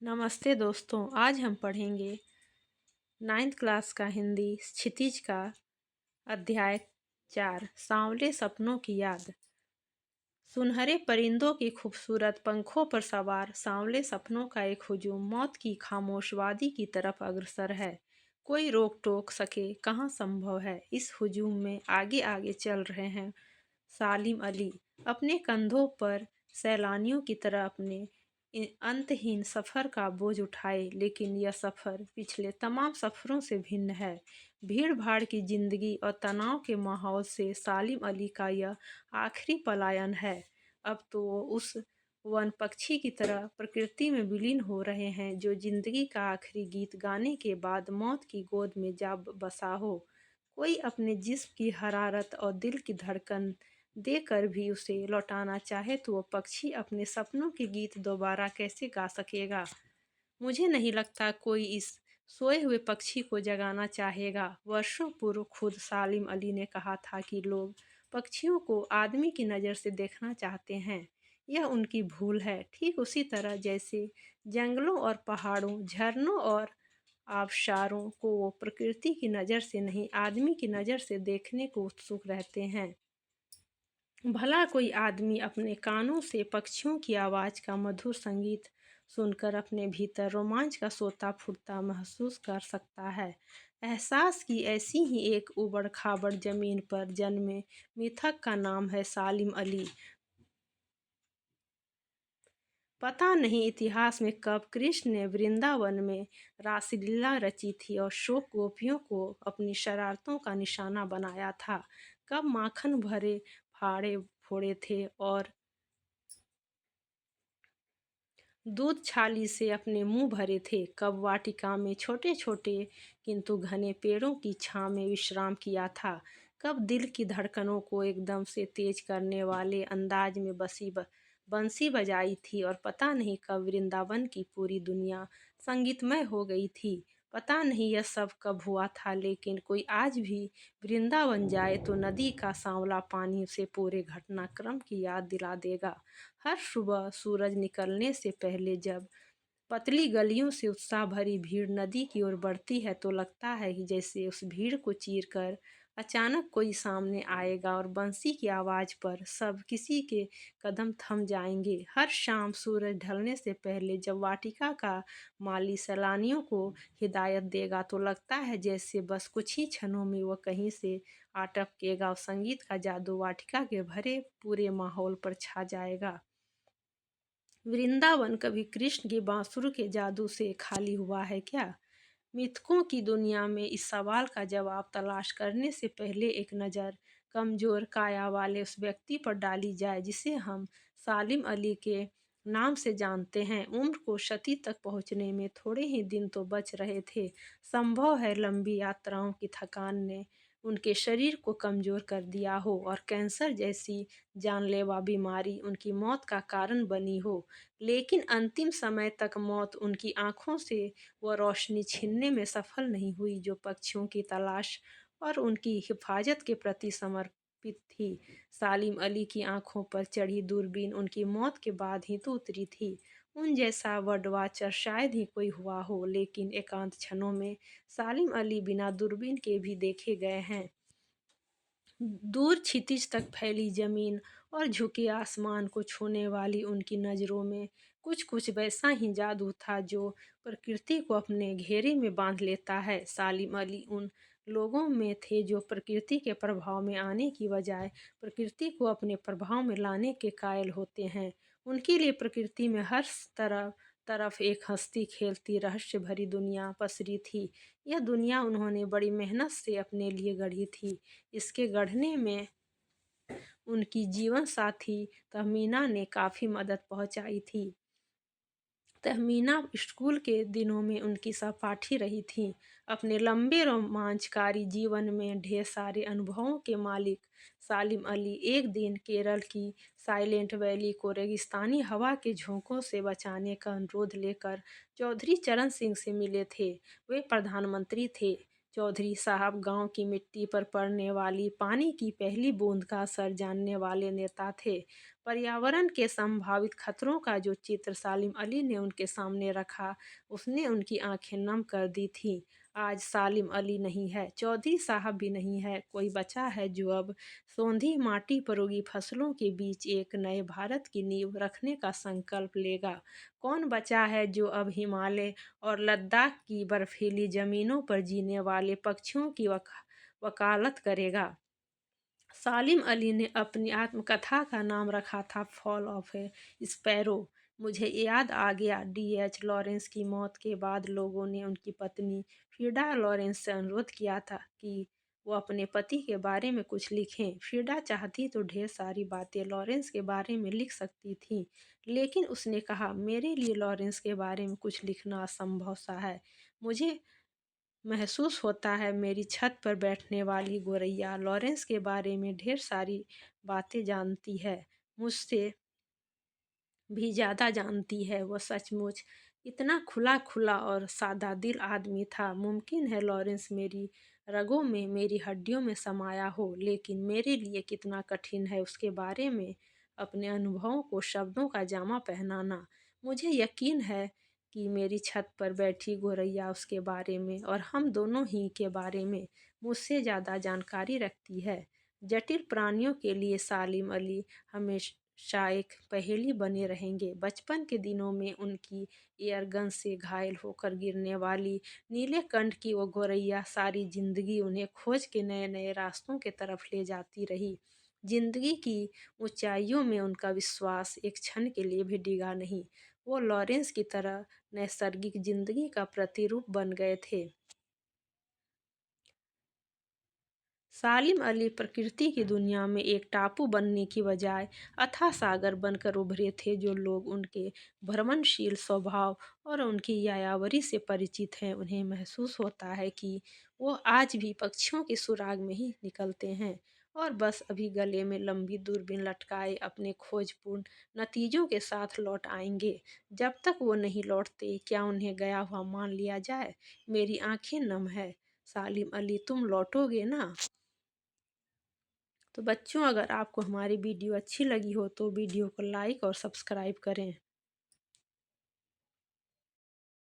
नमस्ते दोस्तों। आज हम पढ़ेंगे 9th क्लास का हिंदी क्षितिज का अध्याय 4 सांवले सपनों की याद। सुनहरे परिंदों की खूबसूरत पंखों पर सवार सांवले सपनों का एक हुजूम मौत की खामोश वादी की तरफ अग्रसर है। कोई रोक टोक सके कहाँ संभव है। इस हुजूम में आगे आगे चल रहे हैं सालिम अली, अपने कंधों पर सैलानियों की तरह अपने अंतहीन सफ़र का बोझ उठाए। लेकिन यह सफ़र पिछले तमाम सफ़रों से भिन्न है। भीड़ भाड़ की ज़िंदगी और तनाव के माहौल से सालिम अली का यह आखिरी पलायन है। अब तो वो उस वन पक्षी की तरह प्रकृति में विलीन हो रहे हैं जो ज़िंदगी का आखिरी गीत गाने के बाद मौत की गोद में जा बसा हो। कोई अपने जिस्म की हरारत और दिल की धड़कन देकर भी उसे लौटाना चाहे तो वो पक्षी अपने सपनों के गीत दोबारा कैसे गा सकेगा। मुझे नहीं लगता कोई इस सोए हुए पक्षी को जगाना चाहेगा। वर्षों पूर्व खुद सालिम अली ने कहा था कि लोग पक्षियों को आदमी की नज़र से देखना चाहते हैं। यह उनकी भूल है, ठीक उसी तरह जैसे जंगलों और पहाड़ों, झरनों और आबशारों को वो प्रकृति की नज़र से नहीं, आदमी की नज़र से देखने को उत्सुक रहते हैं। भला कोई आदमी अपने कानों से पक्षियों की आवाज़ का मधुर संगीत सुनकर अपने भीतर रोमांच का सोता फूटता महसूस कर सकता है। एहसास की ऐसी ही एक उबड़ खाबड़ जमीन पर जन्मे मिथक का नाम है सालिम अली। पता नहीं इतिहास में कब कृष्ण ने वृंदावन में रासलीला रची थी और शोक गोपियों को अपनी शरारतों का निशाना बनाया था। कब माखन भरे फाड़े फोड़े थे और दूध छाली से अपने मुंह भरे थे। कब वाटिका में छोटे छोटे किंतु घने पेड़ों की छांव में विश्राम किया था। कब दिल की धड़कनों को एकदम से तेज करने वाले अंदाज में बंसी बजाई थी और पता नहीं कब वृंदावन की पूरी दुनिया संगीतमय हो गई थी। पता नहीं यह सब कब हुआ था, लेकिन कोई आज भी वृंदावन जाए तो नदी का सांवला पानी उसे पूरे घटनाक्रम की याद दिला देगा। हर सुबह सूरज निकलने से पहले जब पतली गलियों से उत्साह भरी भीड़ नदी की ओर बढ़ती है तो लगता है कि जैसे उस भीड़ को चीर कर अचानक कोई सामने आएगा और बंसी की आवाज़ पर सब किसी के कदम थम जाएंगे। हर शाम सूरज ढलने से पहले जब वाटिका का माली सैलानियों को हिदायत देगा तो लगता है जैसे बस कुछ ही क्षणों में वह कहीं से आ टपकेगा और संगीत का जादू वाटिका के भरे पूरे माहौल पर छा जाएगा। वृंदावन कभी कृष्ण की बांसुरी के जादू से खाली हुआ है क्या? मिथकों की दुनिया में इस सवाल का जवाब तलाश करने से पहले एक नज़र कमज़ोर काया वाले उस व्यक्ति पर डाली जाए जिसे हम सालिम अली के नाम से जानते हैं। उम्र को शती तक पहुंचने में थोड़े ही दिन तो बच रहे थे। संभव है लंबी यात्राओं की थकान ने उनके शरीर को कमज़ोर कर दिया हो और कैंसर जैसी जानलेवा बीमारी उनकी मौत का कारण बनी हो। लेकिन अंतिम समय तक मौत उनकी आंखों से वह रोशनी छीनने में सफल नहीं हुई जो पक्षियों की तलाश और उनकी हिफाजत के प्रति समर्पित थी। सालिम अली की आंखों पर चढ़ी दूरबीन उनकी मौत के बाद ही तो उतरी थी। उन जैसा बर्ड वाचर शायद ही कोई हुआ हो, लेकिन एकांत क्षणों में सालिम अली बिना दूरबीन के भी देखे गए हैं। दूर क्षितिज तक फैली जमीन और झुके आसमान को छूने वाली उनकी नज़रों में कुछ कुछ वैसा ही जादू था जो प्रकृति को अपने घेरे में बांध लेता है। सालिम अली उन लोगों में थे जो प्रकृति के प्रभाव में आने की बजाय प्रकृति को अपने प्रभाव में लाने के कायल होते हैं। उनके लिए प्रकृति में हर तरफ तरफ एक हंसती खेलती रहस्य भरी दुनिया पसरी थी। यह दुनिया उन्होंने बड़ी मेहनत से अपने लिए गढ़ी थी। इसके गढ़ने में उनकी जीवन साथी तहमीना ने काफ़ी मदद पहुंचाई थी। तहमीना स्कूल के दिनों में उनकी सहपाठी रही थीं। अपने लंबे रोमांचकारी जीवन में ढेर सारे अनुभवों के मालिक सालिम अली एक दिन केरल की साइलेंट वैली को रेगिस्तानी हवा के झोंकों से बचाने का अनुरोध लेकर चौधरी चरण सिंह से मिले थे। वे प्रधानमंत्री थे। चौधरी साहब गांव की मिट्टी पर पड़ने वाली पानी की पहली बूंद का असर जानने वाले नेता थे। पर्यावरण के संभावित खतरों का जो चित्र सालिम अली ने उनके सामने रखा, उसने उनकी आंखें नम कर दी थीं। आज सालिम अली नहीं है, चौधरी साहब भी नहीं है, कोई बचा है जो अब सोंधी माटी पर उगी फसलों के बीच एक नए भारत की नींव रखने का संकल्प लेगा। कौन बचा है जो अब हिमालय और लद्दाख की बर्फीली ज़मीनों पर जीने वाले पक्षियों की वकालत करेगा? सालिम अली ने अपनी आत्मकथा का नाम रखा था फॉल ऑफ ए स्पैरो। मुझे याद आ गया, डीएच लॉरेंस की मौत के बाद लोगों ने उनकी पत्नी फ्रीडा लॉरेंस से अनुरोध किया था कि वो अपने पति के बारे में कुछ लिखें। फ्रीडा चाहती तो ढेर सारी बातें लॉरेंस के बारे में लिख सकती थी, लेकिन उसने कहा, मेरे लिए लॉरेंस के बारे में कुछ लिखना असंभव सा है। मुझे महसूस होता है मेरी छत पर बैठने वाली गोरैया लॉरेंस के बारे में ढेर सारी बातें जानती है, मुझसे भी ज़्यादा जानती है। वो सचमुच इतना खुला खुला और सादा दिल आदमी था। मुमकिन है लॉरेंस मेरी रगों में, मेरी हड्डियों में समाया हो, लेकिन मेरे लिए कितना कठिन है उसके बारे में अपने अनुभवों को शब्दों का जामा पहनाना। मुझे यकीन है कि मेरी छत पर बैठी गोरैया उसके बारे में और हम दोनों ही के बारे में मुझसे ज़्यादा जानकारी रखती है। जटिल प्राणियों के लिए सालिम अली हमेशा एक पहेली बने रहेंगे। बचपन के दिनों में उनकी एयरगन से घायल होकर गिरने वाली नीले कंठ की वो गोरैया सारी जिंदगी उन्हें खोज के नए नए रास्तों के तरफ ले जाती रही। जिंदगी की ऊंचाइयों में उनका विश्वास एक क्षण के लिए भी डिगा नहीं। वो लॉरेंस की तरह नैसर्गिक जिंदगी का प्रतिरूप बन गए थे। सालिम अली प्रकृति की दुनिया में एक टापू बनने की बजाय अथाह सागर बनकर उभरे थे। जो लोग उनके भ्रमणशील स्वभाव और उनकी यायावरी से परिचित हैं, उन्हें महसूस होता है कि वो आज भी पक्षियों के सुराग में ही निकलते हैं और बस अभी गले में लंबी दूरबीन लटकाए अपने खोजपूर्ण नतीजों के साथ लौट आएंगे। जब तक वो नहीं लौटते, क्या उन्हें गया हुआ मान लिया जाए? मेरी आंखें नम है। सालिम अली, तुम लौटोगे ना? तो बच्चों, अगर आपको हमारी वीडियो अच्छी लगी हो तो वीडियो को लाइक और सब्सक्राइब करें।